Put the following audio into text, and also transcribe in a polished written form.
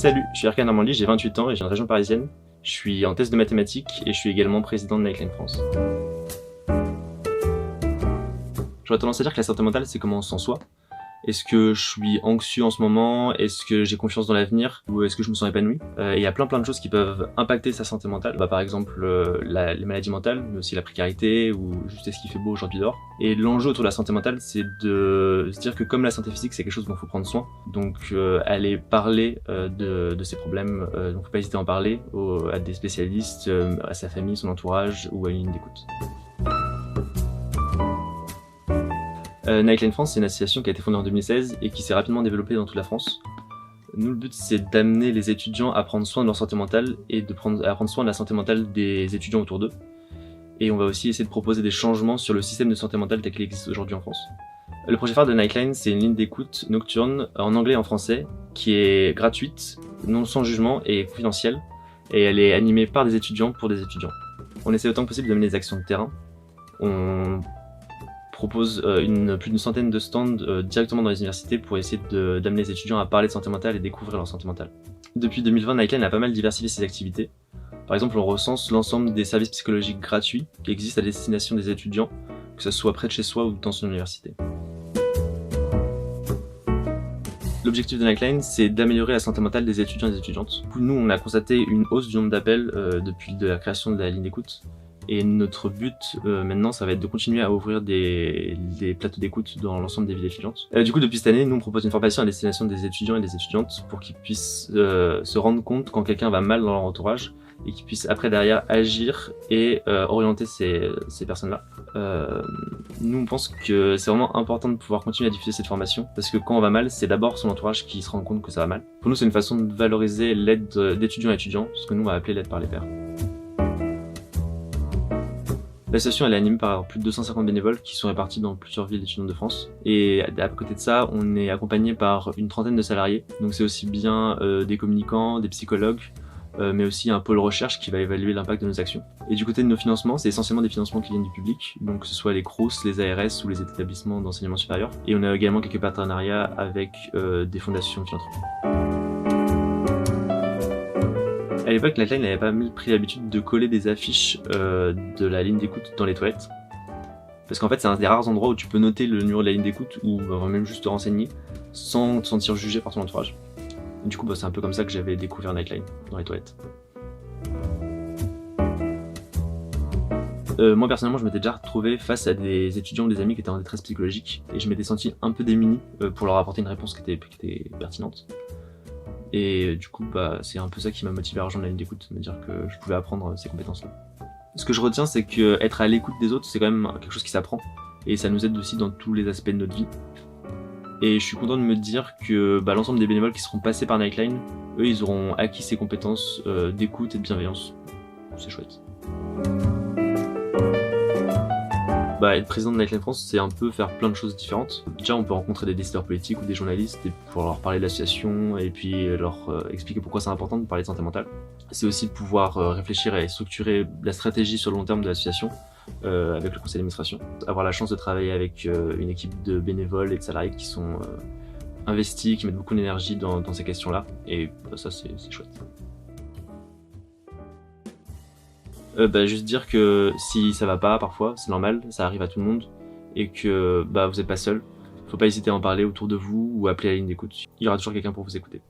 Salut, je suis Erkan Normandie, j'ai 28 ans et j'ai une région parisienne. Je suis en thèse de mathématiques et je suis également président de Nightline France. J'aurais tendance à dire que la santé mentale, c'est comment on se sent soi. Est-ce que je suis anxieux en ce moment? Est-ce que j'ai confiance dans l'avenir? Ou est-ce que je me sens épanoui? Il y a plein de choses qui peuvent impacter sa santé mentale. Par exemple, les maladies mentales, mais aussi la précarité ou juste est-ce qu'il fait beau aujourd'hui dehors. Et l'enjeu autour de la santé mentale, c'est de se dire que comme la santé physique, c'est quelque chose dont il faut prendre soin. Donc aller parler de ces problèmes, donc faut pas hésiter à en parler à des spécialistes, à sa famille, son entourage ou à une ligne d'écoute. Nightline France, c'est une association qui a été fondée en 2016 et qui s'est rapidement développée dans toute la France. Nous, le but, c'est d'amener les étudiants à prendre soin de leur santé mentale et à prendre soin de la santé mentale des étudiants autour d'eux. Et on va aussi essayer de proposer des changements sur le système de santé mentale tel qu'il existe aujourd'hui en France. Le projet phare de Nightline, c'est une ligne d'écoute nocturne en anglais et en français qui est gratuite, non sans jugement et confidentielle. Et elle est animée par des étudiants pour des étudiants. On essaie autant que possible de mener des actions de terrain. On propose plus d'une centaine de stands directement dans les universités pour essayer d'amener les étudiants à parler de santé mentale et découvrir leur santé mentale. Depuis 2020, Nightline a pas mal diversifié ses activités. Par exemple, on recense l'ensemble des services psychologiques gratuits qui existent à destination des étudiants, que ce soit près de chez soi ou dans son université. L'objectif de Nightline, c'est d'améliorer la santé mentale des étudiants et des étudiantes. Nous, on a constaté une hausse du nombre d'appels depuis la création de la ligne d'écoute. Et notre but maintenant, ça va être de continuer à ouvrir des plateaux d'écoute dans l'ensemble des villes étudiantes. Du coup, depuis cette année, nous on propose une formation à destination des étudiants et des étudiantes pour qu'ils puissent se rendre compte quand quelqu'un va mal dans leur entourage et qu'ils puissent après derrière agir et orienter ces personnes-là. Nous on pense que c'est vraiment important de pouvoir continuer à diffuser cette formation parce que quand on va mal, c'est d'abord son entourage qui se rend compte que ça va mal. Pour nous, c'est une façon de valoriser l'aide d'étudiants à étudiants, ce que nous on va appeler l'aide par les pairs. L'association elle est animée par plus de 250 bénévoles qui sont répartis dans plusieurs villes étudiantes de France. Et à côté de ça, on est accompagné par une trentaine de salariés. Donc c'est aussi bien des communicants, des psychologues, mais aussi un pôle recherche qui va évaluer l'impact de nos actions. Et du côté de nos financements, c'est essentiellement des financements qui viennent du public, donc que ce soit les CROUS, les ARS ou les établissements d'enseignement supérieur. Et on a également quelques partenariats avec des fondations philanthropiques. À l'époque, Nightline n'avait pas pris l'habitude de coller des affiches de la ligne d'écoute dans les toilettes. Parce qu'en fait, c'est un des rares endroits où tu peux noter le numéro de la ligne d'écoute ou même juste te renseigner sans te sentir jugé par ton entourage. Et du coup, c'est un peu comme ça que j'avais découvert Nightline dans les toilettes. Moi personnellement, je m'étais déjà retrouvé face à des étudiants ou des amis qui étaient en détresse psychologique et je m'étais senti un peu démuni pour leur apporter une réponse qui était pertinente. Et du coup, c'est un peu ça qui m'a motivé à rejoindre la ligne d'écoute, me dire que je pouvais apprendre ces compétences-là. Ce que je retiens, c'est que être à l'écoute des autres, c'est quand même quelque chose qui s'apprend, et ça nous aide aussi dans tous les aspects de notre vie. Et je suis content de me dire que l'ensemble des bénévoles qui seront passés par Nightline, eux, ils auront acquis ces compétences d'écoute et de bienveillance. C'est chouette. Être président de Nightline France, c'est un peu faire plein de choses différentes. Déjà, on peut rencontrer des décideurs politiques ou des journalistes et pour leur parler de l'association et puis leur expliquer pourquoi c'est important de parler de santé mentale. C'est aussi de pouvoir réfléchir et structurer la stratégie sur le long terme de l'association avec le conseil d'administration. Avoir la chance de travailler avec une équipe de bénévoles et de salariés qui sont investis, qui mettent beaucoup d'énergie dans ces questions-là. Et ça, c'est chouette. Juste dire que si ça va pas parfois, c'est normal, ça arrive à tout le monde et que vous n'êtes pas seul. Faut pas hésiter à en parler autour de vous ou appeler à la ligne d'écoute. Il y aura toujours quelqu'un pour vous écouter.